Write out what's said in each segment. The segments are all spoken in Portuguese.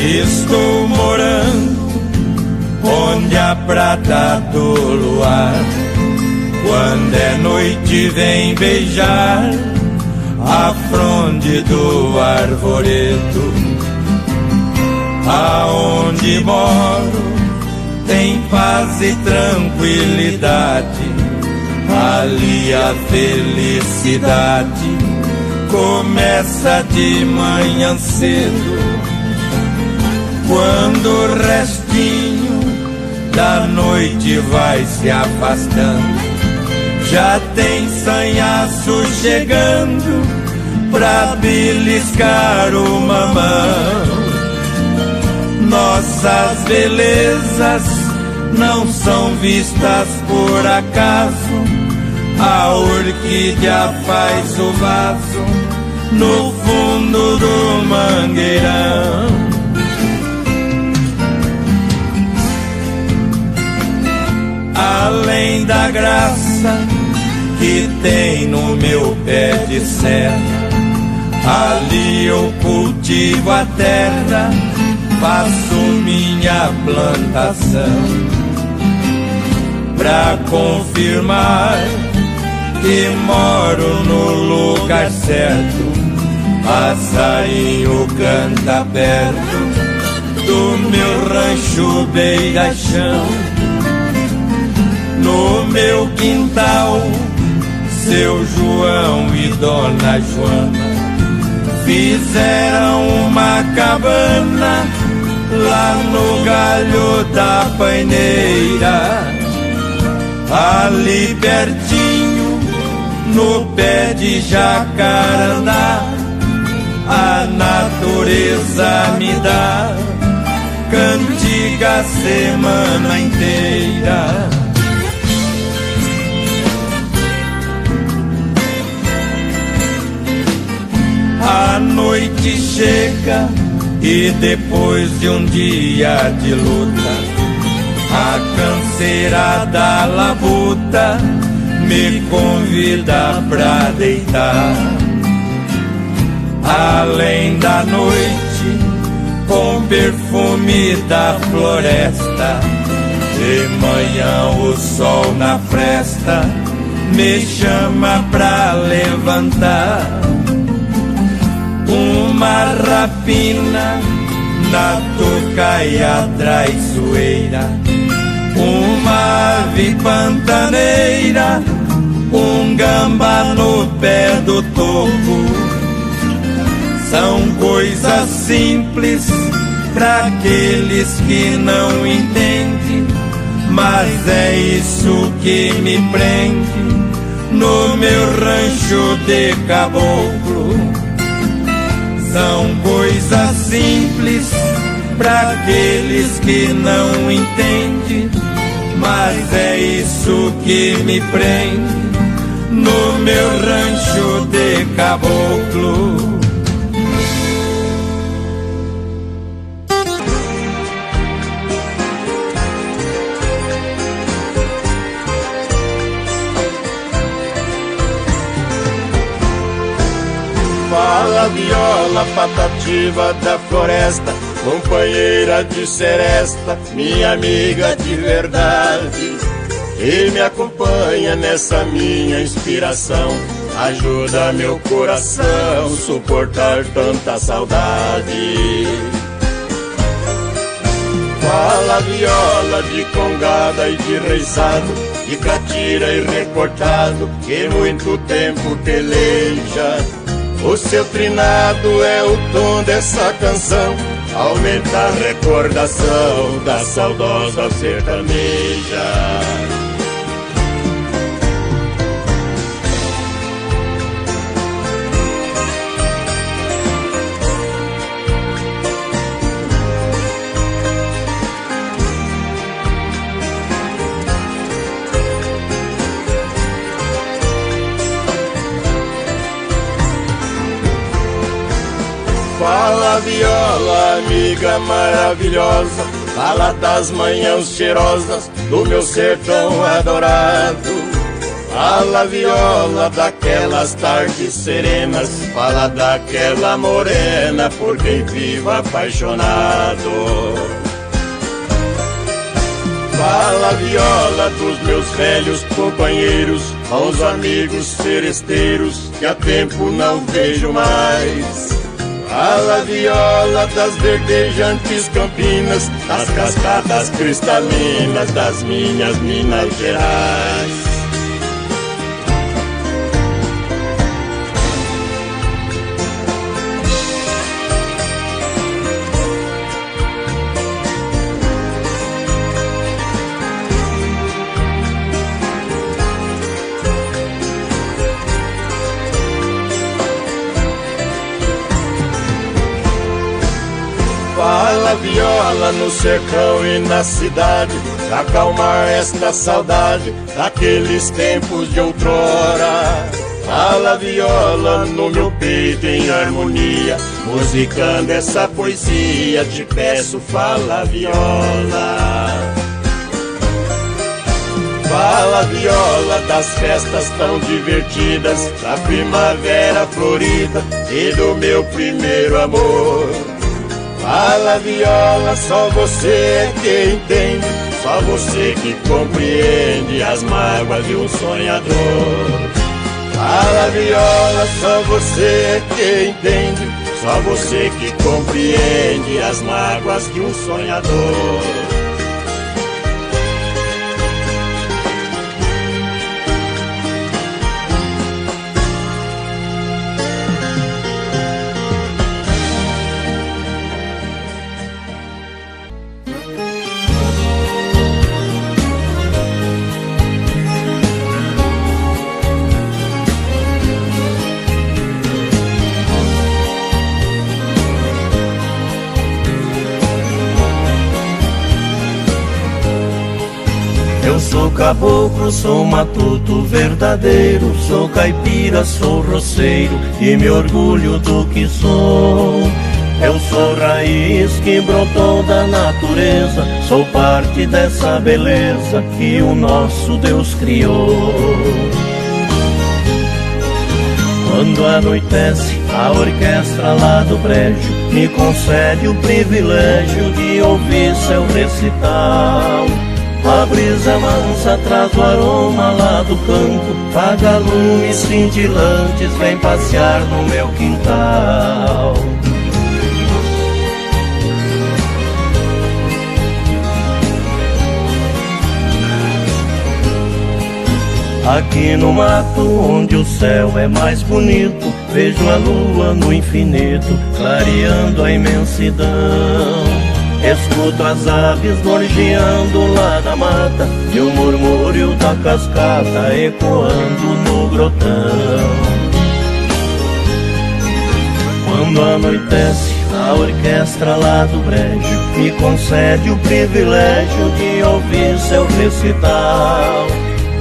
Estou morando onde a prata do luar, quando é noite, vem beijar a fronde do arvoredo. Aonde moro tem paz e tranquilidade, ali a felicidade começa de manhã cedo. Quando o restinho da noite vai se afastando, já tem sanhaço chegando pra beliscar o mamão. Nossas belezas não são vistas por acaso, a orquídea faz o vaso no fundo do mangueirão. Além da graça que tem no meu pé de serra, ali eu cultivo a terra, faço minha plantação, pra confirmar que moro no lugar certo. Passarinho canta perto do meu rancho beira-chão. No meu quintal, seu João e Dona Joana fizeram uma cabana lá no galho da paineira. Ali pertinho, no pé de jacarandá, a natureza me dá cantiga a semana inteira. A noite chega e depois de um dia de luta, a canseira da labuta me convida pra deitar. Além da noite, com perfume da floresta, de manhã o sol na fresta me chama pra levantar. Uma rapina na tocaia traiçoeira, uma ave pantaneira, um gambá no pé do toco. São coisas simples pra aqueles que não entendem, mas é isso que me prende no meu rancho de caboclo. São coisas simples pra aqueles que não entendem, mas é isso que me prende no meu rancho de caboclo. Fala viola patativa da floresta, companheira de seresta, minha amiga de verdade, e me acompanha nessa minha inspiração, ajuda meu coração suportar tanta saudade. Fala viola de congada e de reizado, de catira e recortado, que muito tempo peleja. O seu trinado é o tom dessa canção, aumenta a recordação da saudosa sertaneja. Fala viola, amiga maravilhosa, fala das manhãs cheirosas do meu sertão adorado. Fala viola daquelas tardes serenas, fala daquela morena por quem vivo apaixonado. Fala viola dos meus velhos companheiros, aos amigos seresteiros que há tempo não vejo mais. Fala viola das verdejantes campinas, das cascatas cristalinas das minhas Minas Gerais. Fala viola no sertão e na cidade, pra acalmar esta saudade daqueles tempos de outrora. Fala viola no meu peito em harmonia, musicando essa poesia, te peço fala viola. Fala viola das festas tão divertidas, da primavera florida e do meu primeiro amor. Fala viola, só você é que entende, só você que compreende as mágoas de um sonhador. Fala viola, só você é que entende, só você que compreende as mágoas de um sonhador. Eu sou caboclo, sou matuto verdadeiro, sou caipira, sou roceiro e me orgulho do que sou. Eu sou raiz que brotou da natureza, sou parte dessa beleza que o nosso Deus criou. Quando anoitece, a orquestra lá do brejo me concede o privilégio de ouvir seu recital. A brisa mansa traz o aroma lá do campo, vagalumes cintilantes vem passear no meu quintal. Aqui no mato, onde o céu é mais bonito, vejo a lua no infinito, clareando a imensidão. Escuto as aves gorjeando lá na mata e o murmúrio da cascata ecoando no grotão. Quando anoitece, a orquestra lá do brejo me concede o privilégio de ouvir seu recital.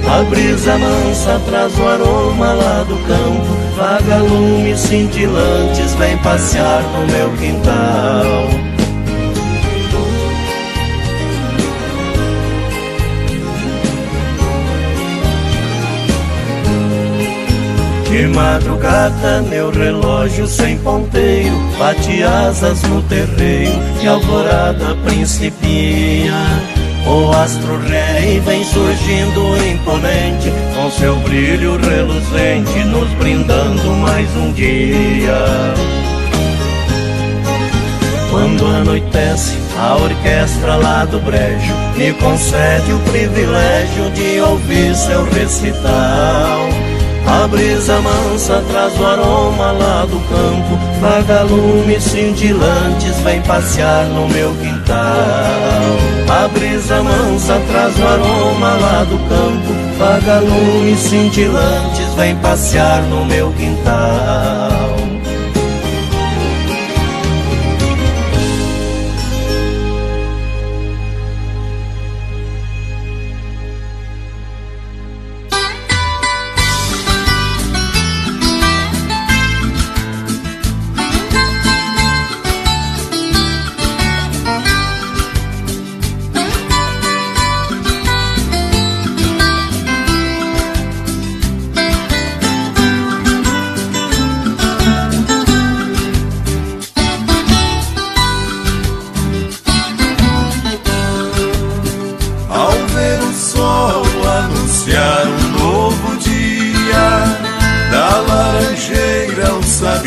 A brisa mansa traz o aroma lá do campo, vagalumes cintilantes vem passear no meu quintal. De madrugada meu relógio sem ponteiro bate asas no terreiro e a alvorada principia. O astro rei vem surgindo imponente, com seu brilho reluzente nos brindando mais um dia. Quando anoitece, a orquestra lá do brejo me concede o privilégio de ouvir seu recital. A brisa mansa traz o aroma lá do campo, vagalumes cintilantes vem passear no meu quintal. A brisa mansa traz o aroma lá do campo, vagalumes cintilantes vem passear no meu quintal.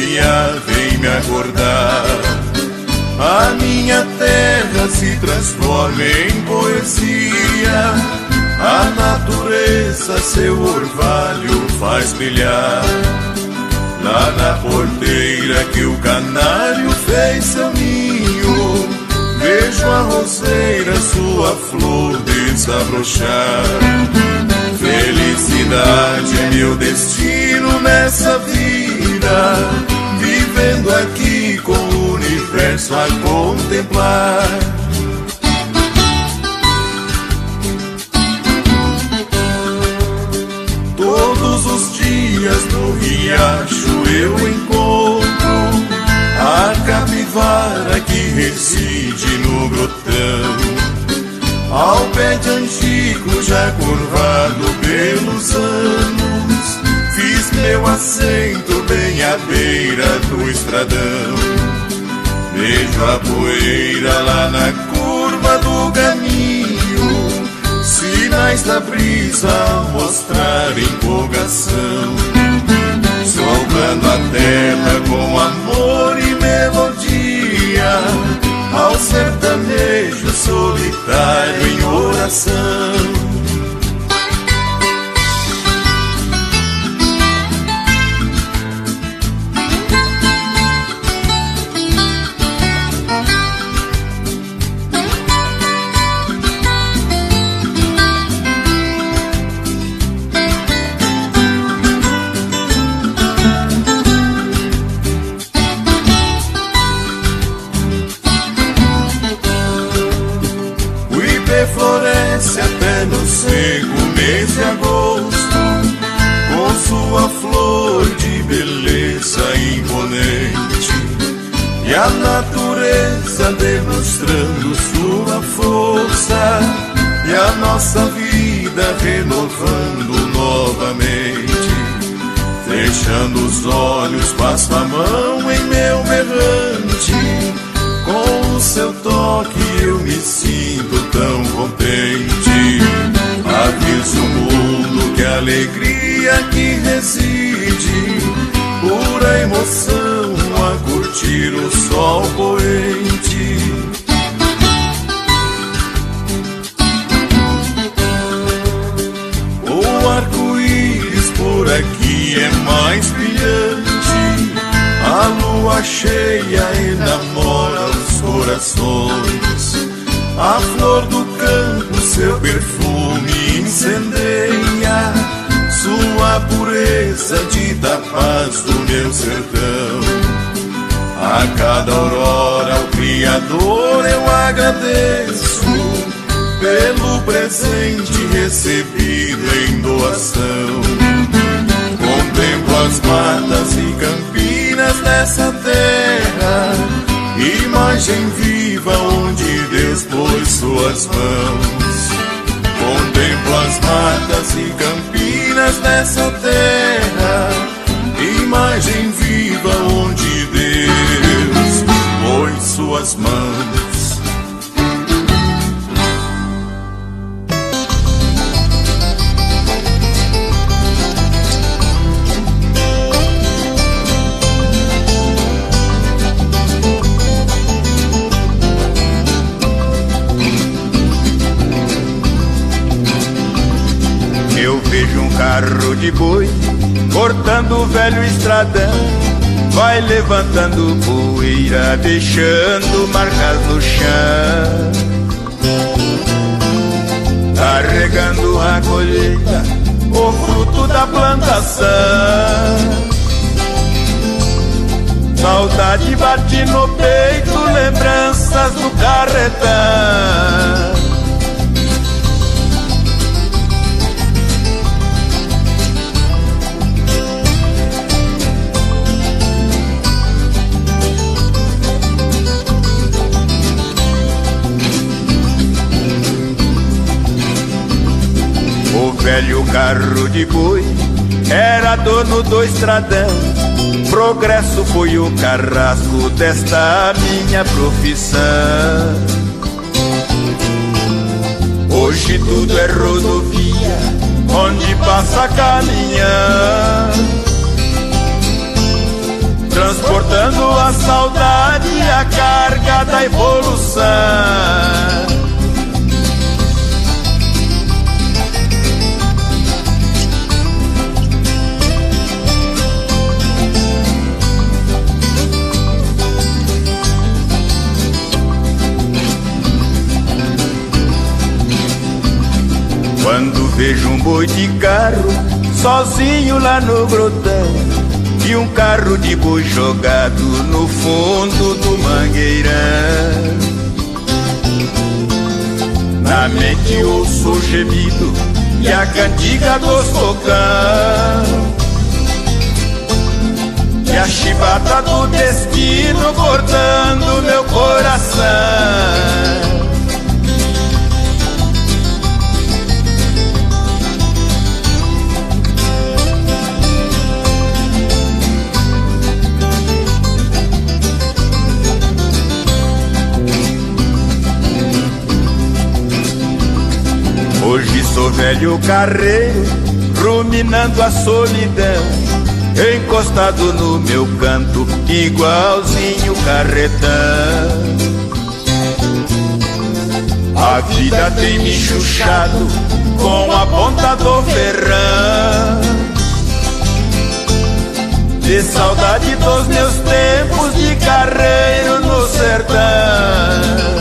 pia vem me acordar. A minha terra se transforma em poesia, a natureza seu orvalho faz brilhar. Lá na porteira que o canário fez seu ninho, vejo a roseira sua flor desabrochar. Felicidade é meu destino nessa vida, vivendo aqui com o universo a contemplar. Todos os dias no riacho eu encontro a capivara que reside no grotão. Ao pé de angico já curvado pelos anos, fiz meu assento bem à beira do estradão. Vejo a poeira lá na curva do caminho, sinais da brisa a mostrar empolgação. Soltando a terra com amor e melodia, ao sertanejo solitário em oração. Floresce até no seco mês de agosto, com sua flor de beleza imponente, e a natureza demonstrando sua força, e a nossa vida renovando novamente. Fechando os olhos, passo a mão em meu berrante, com o seu toque eu me sinto tão contente. Aviso o mundo que a alegria aqui reside, pura emoção a curtir o sol poente. O arco-íris por aqui é mais brilhante, a lua cheia enamora os corações. A flor do campo seu perfume incendeia, sua pureza dita paz do meu sertão. A cada aurora ao Criador eu agradeço pelo presente recebido em doação. Contemplo as matas e campinas dessa terra, imagem viva onde Deus pôs suas mãos. Contemplo as matas e campinas dessa terra, imagem viva onde Deus pôs suas mãos. Vejo um carro de boi cortando o velho estradão, vai levantando poeira, deixando marcas no chão, carregando a colheita, o fruto da plantação. Saudade bate no peito, lembranças do carretão. O velho carro de boi era dono do estradão, progresso foi o carrasco desta minha profissão. Hoje tudo é rodovia, onde passa caminhão, a saudade e a carga da evolução. Quando vejo um boi de carro sozinho lá no grotão e um carro de boi jogado no fundo do mangueirão, na mente ouço o gemido e a cantiga dos cocão e a chibata do destino cortando meu coração. Hoje sou velho carreiro, ruminando a solidão, encostado no meu canto, igualzinho carretão. A vida tem me chuchado com a ponta do ferrão, de saudade dos meus tempos de carreiro no sertão.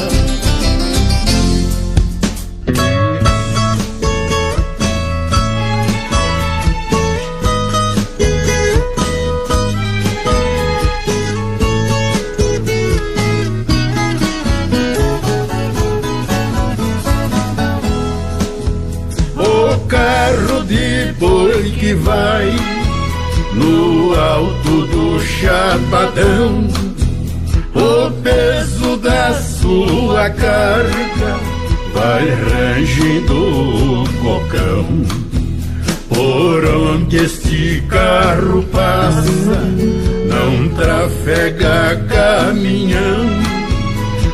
Boi que vai no alto do chapadão, o peso da sua carga vai rangindo o cocão. Por onde este carro passa não trafega caminhão,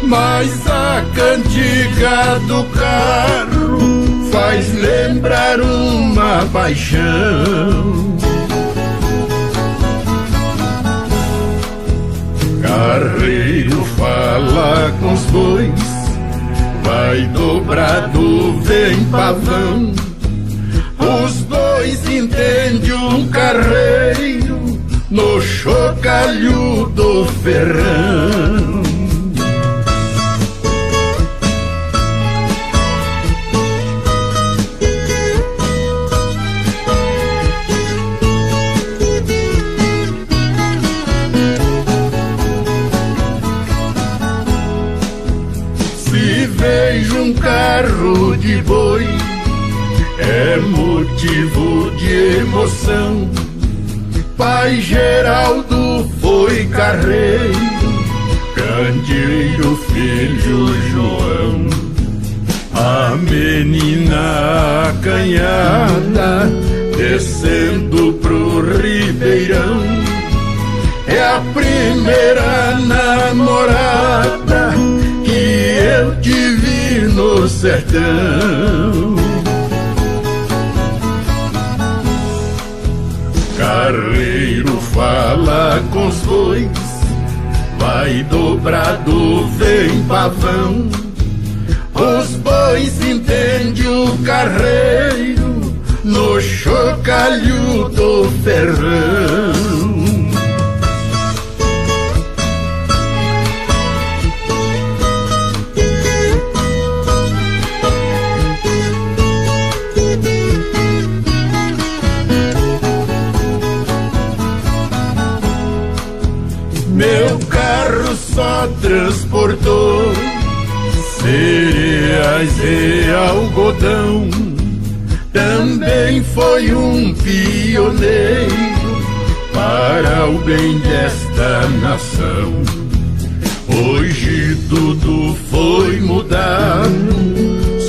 mas a cantiga do carro faz lembrar uma paixão. Carreiro fala com os bois, vai dobrado, vem pavão. Os bois entendem um carreiro no chocalho do ferrão. Vejo um carro de boi, é motivo de emoção. Pai Geraldo foi carreiro, candeeiro filho João. A menina acanhada descendo pro ribeirão é a primeira namorada que eu tive no sertão. Carreiro fala com os bois, vai dobrado, vem pavão. Os bois entendem o carreiro no chocalho do ferrão. Meu carro só transportou cereais e algodão, também foi um pioneiro para o bem desta nação. Hoje tudo foi mudado,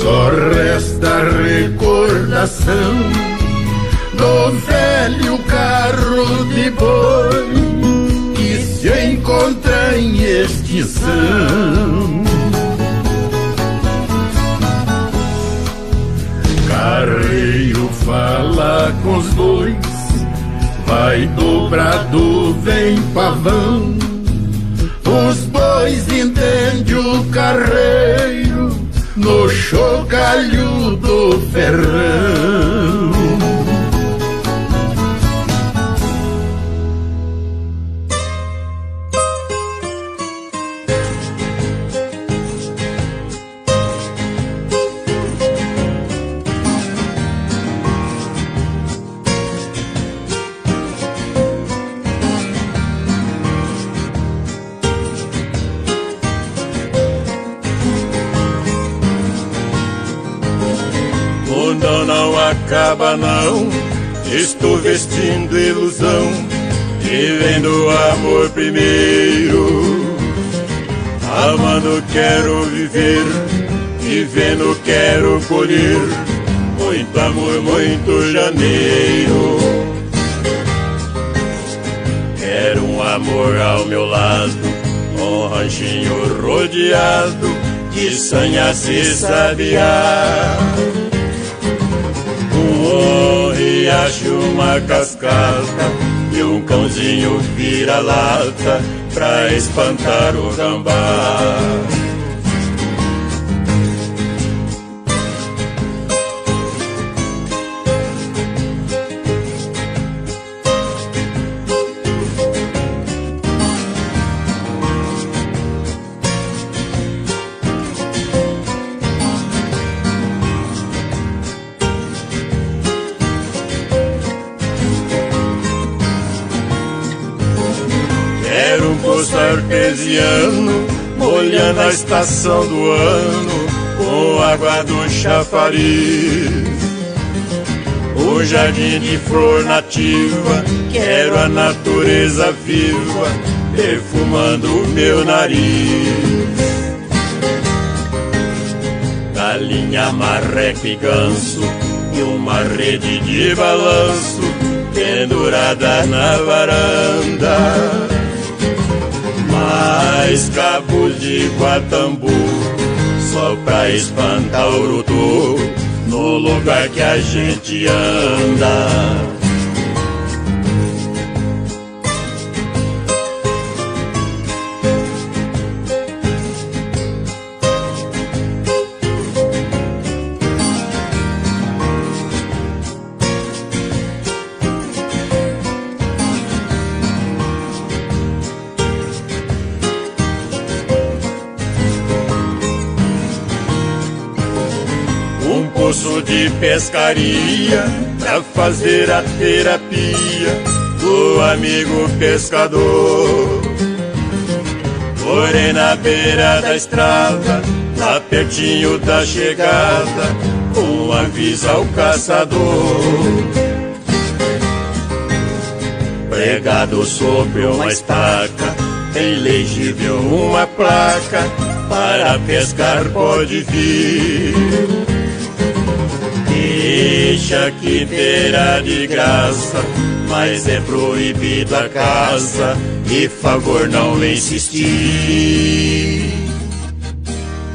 só resta a recordação do velho carro de boi que se encontra em extinção. Carreiro fala com os bois, vai dobrado, vem pavão. Os bois entende o carreiro no chocalho do ferrão. Acaba não, estou vestindo ilusão, vivendo amor primeiro. Amando quero viver, vivendo quero colher, muito amor, muito janeiro. Quero um amor ao meu lado, um ranchinho rodeado de sanhas e sabiá. Um riacho, uma cascata e um cãozinho vira-lata pra espantar o gambá. Artesiano, molhando a estação do ano com água do chafariz. O jardim de flor nativa, quero a natureza viva, perfumando o meu nariz. Galinha, marreco e ganso, e uma rede de balanço pendurada na varanda. Mais cabos de guatambu, só pra espantar o urutu, no lugar que a gente anda. Poço de pescaria pra fazer a terapia do amigo pescador. Porém na beira da estrada, lá pertinho da chegada, um aviso ao caçador. Pregado sobre uma estaca, tem legível uma placa, para pescar pode vir. Deixa que terá de graça, mas é proibida a caça, e favor não insistir.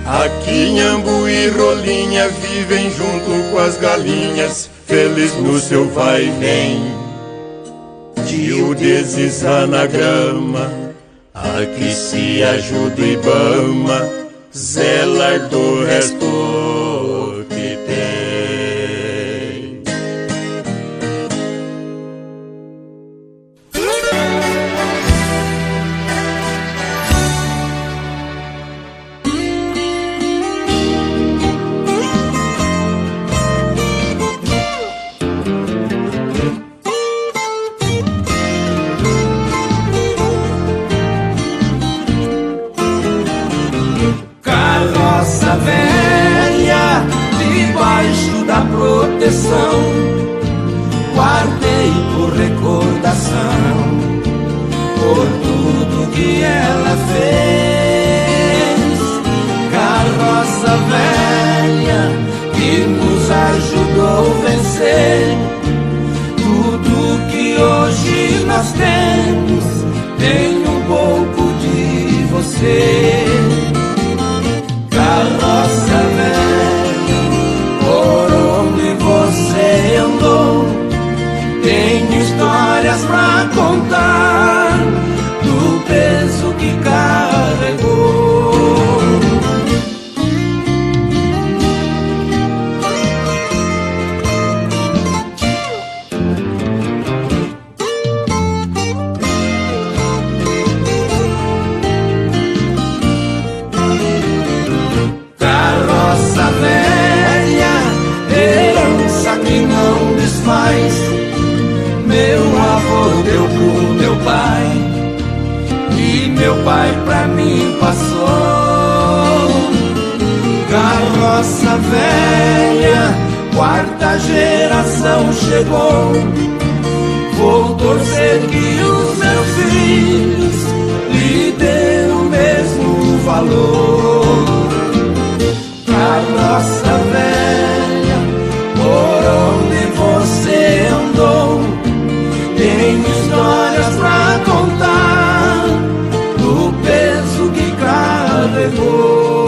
Aqui Nhambu e Rolinha vivem junto com as galinhas, feliz no seu vai e vem, de o deslizar na grama. Aqui se ajuda o Ibama, zelar do resto que tem. Velha, debaixo da proteção, guardei por recordação, por tudo que ela fez. Carroça velha que nos ajudou a vencer tudo que hoje nós temos, tem um pouco de você. Carroça velha, por onde você andou, tenho histórias pra contar do peso que carrega senhor deu pro meu pai e meu pai pra mim passou. Carroça velha, quarta geração chegou. Vou torcer que os meus filhos lhe dêem o mesmo valor. Carroça velha, por onde você andou, tem histórias pra contar do peso que carregou.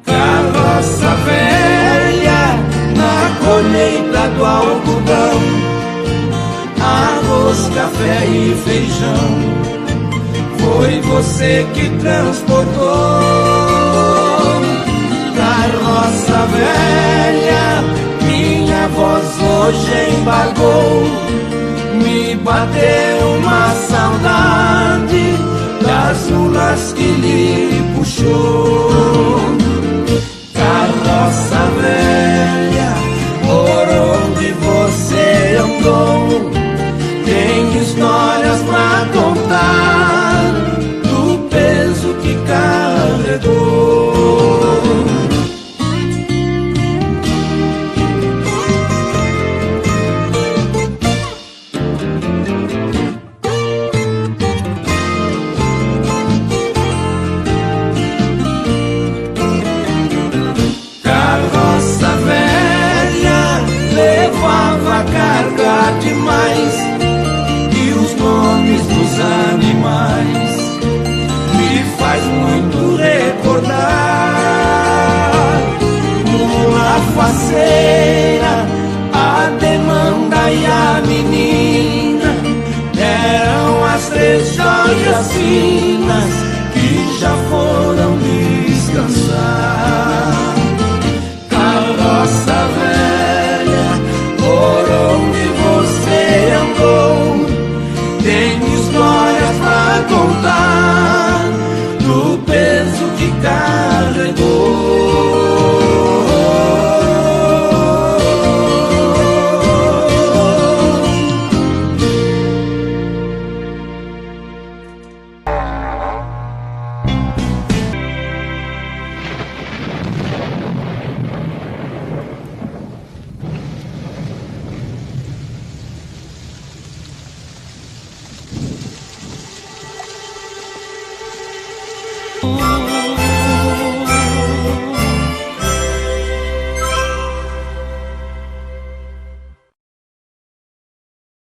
Carroça velha, na colheita do algodão, arroz, café e feijão, foi você que transportou. Carroça velha, minha voz hoje embargou, me bateu uma saudade das mulas que lhe puxou. Carroça velha, por onde você andou, tem história